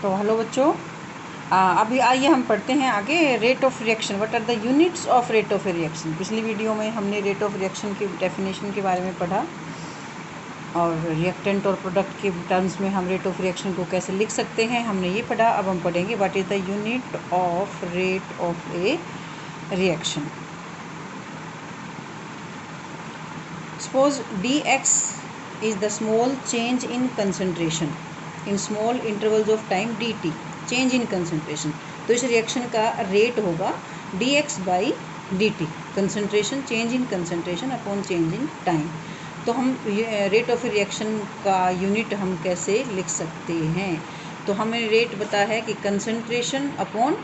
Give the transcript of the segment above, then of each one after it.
तो हेलो बच्चों, अभी आइए हम पढ़ते हैं आगे rate of reaction. What are the units of rate of reaction. पिछली वीडियो में हमने रेट ऑफ रिएक्शन की डेफिनेशन के बारे में पढ़ा और रिएक्टेंट और प्रोडक्ट के टर्म्स में हम रेट ऑफ रिएक्शन को कैसे लिख सकते हैं, हमने ये पढ़ा। अब हम पढ़ेंगे what is the unit of rate of A reaction. Suppose dx is the small change in concentration in small intervals of time dt, change in concentration। तो इस रिएक्शन का रेट होगा dx by dt, concentration, change in concentration upon change in time. तो हम rate of reaction का unit हम कैसे लिख सकते हैं? तो हमें रेट पता है कि concentration upon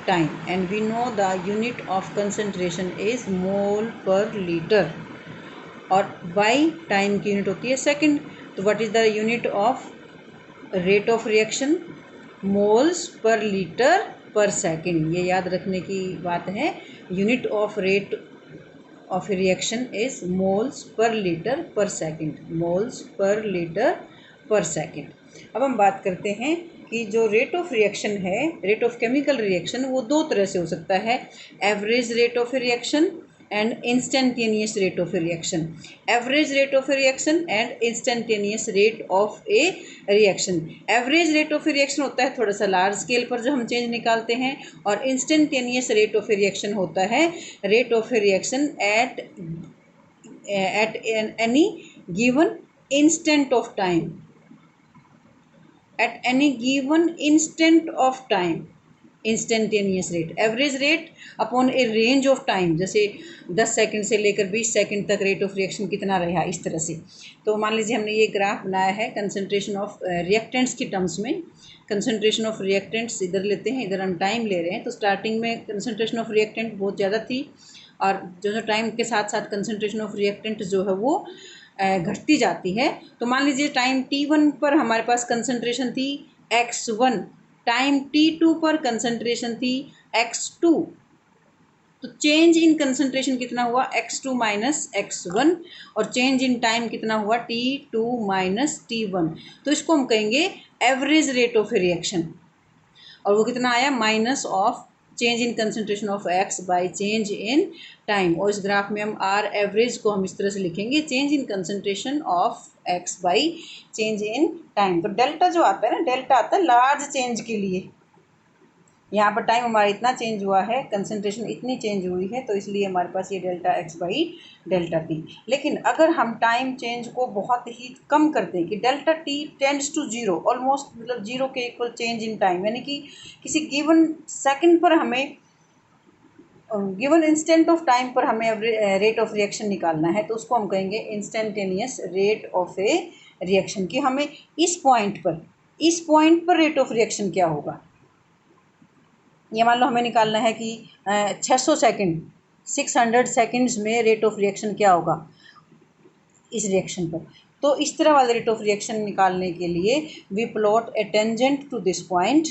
time, and we know the unit of concentration is mole per litre, और बाई टाइम की यूनिट होती है सेकंड। तो what is the unit of rate of reaction? Moles per litre पर सेकंड। ये याद रखने की बात है। Unit of rate of reaction is moles per litre पर सेकंड, मोल्स पर लीटर पर सेकंड। अब हम बात करते हैं कि जो रेट ऑफ रिएक्शन है, रेट ऑफ केमिकल रिएक्शन, वो दो तरह से हो सकता है, average rate of reaction and instantaneous rate of reaction। average rate of reaction and instantaneous rate of a reaction। average rate of reaction होता है थोड़ा सा लार्ज स्केल पर जो हम चेंज निकालते हैं, और instantaneous rate of reaction होता है rate of reaction at any given instant of time, at any given instant of time। Instantaneous rate, average rate upon A range of time, जैसे 10 second से लेकर 20 सेकंड तक rate of reaction कितना रहा, इस तरह से। तो मान लीजिए हमने ये ग्राफ बनाया है कंसंट्रेशन ऑफ रिएक्टेंट्स की टर्म्स में। कंसंट्रेशन ऑफ रिएक्टेंट्स इधर लेते हैं, इधर हम टाइम ले रहे हैं। तो स्टार्टिंग में कंसंट्रेशन ऑफ रिएक्टेंट बहुत ज़्यादा थी, और जो टाइम के साथ साथ कंसंट्रेशन ऑफ रिएक्टेंट जो है वो घटती जाती है। तो मान लीजिए टाइम t1 पर हमारे पास कंसंट्रेशन थी x1, टाइम t2 पर कंसंट्रेशन थी x2। तो चेंज इन कंसंट्रेशन कितना हुआ? x2 माइनस x1, और चेंज इन टाइम कितना हुआ? t2 minus t1। तो इसको हम कहेंगे एवरेज रेट ऑफ रिएक्शन, और वो कितना आया? Minus of change in concentration of x by change in time. और इस ग्राफ में हम आर एवरेज को हम इस तरह से लिखेंगे, change in concentration of x by change in time. तो डेल्टा जो आता है ना, डेल्टा आता है लार्ज चेंज के लिए। यहाँ पर टाइम हमारा इतना चेंज हुआ है, कंसंट्रेशन इतनी चेंज हुई है, तो इसलिए हमारे पास ये delta x by delta t। लेकिन अगर हम टाइम चेंज को बहुत ही कम कर दें कि delta t tends to zero, almost मतलब जीरो के इक्वल चेंज इन टाइम, यानी कि किसी गिवन सेकंड पर हमें, गिवन इंस्टेंट ऑफ टाइम पर हमें रेट ऑफ रिएक्शन निकालना है, तो उसको हम कहेंगे instantaneous rate of A reaction. कि हमें इस पॉइंट पर रेट ऑफ रिएक्शन क्या होगा। ये मान लो हमें निकालना है कि 600 सेकंड्स में रेट ऑफ रिएक्शन क्या होगा इस रिएक्शन पर। तो इस तरह वाले रेट ऑफ रिएक्शन निकालने के लिए we plot a tangent to this point,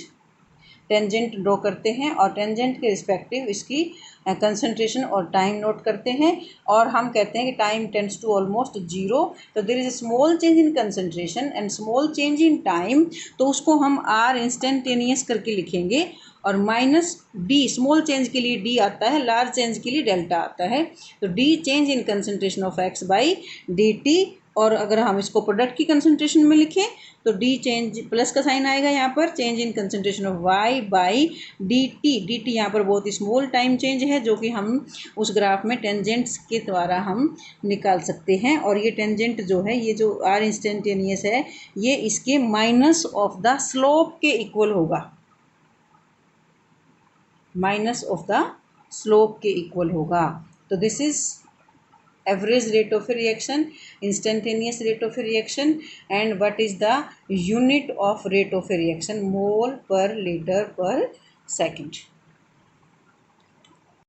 tangent draw करते हैं, और टेंजेंट के रिस्पेक्टिव इसकी कंसंट्रेशन और टाइम नोट करते हैं, और हम कहते हैं कि time tends to almost zero. तो there is a small change in concentration and small change in time, तो उसको हम आर इंस्टेंटेनियस करके लिखेंगे, और माइनस डी, स्मॉल चेंज के लिए डी आता है, लार्ज चेंज के लिए डेल्टा आता है। तो d change in concentration of x by d T, और अगर हम इसको प्रोडक्ट की कंसंट्रेशन में लिखें तो डी चेंज प्लस का साइन आएगा यहाँ पर, change in concentration of Y by d t. D t यहाँ पर बहुत ही स्मॉल टाइम चेंज है, जो कि हम उस ग्राफ में टेंजेंट्स के द्वारा हम निकाल सकते हैं। और ये टेंजेंट जो है, ये जो आर इंस्टेंटेनियस है, ये इसके माइनस ऑफ द स्लोप के इक्वल होगा, माइनस ऑफ द स्लोप के इक्वल होगा। तो this is average rate of reaction, instantaneous rate of reaction, and what is the unit of rate of reaction? Mole per liter per second।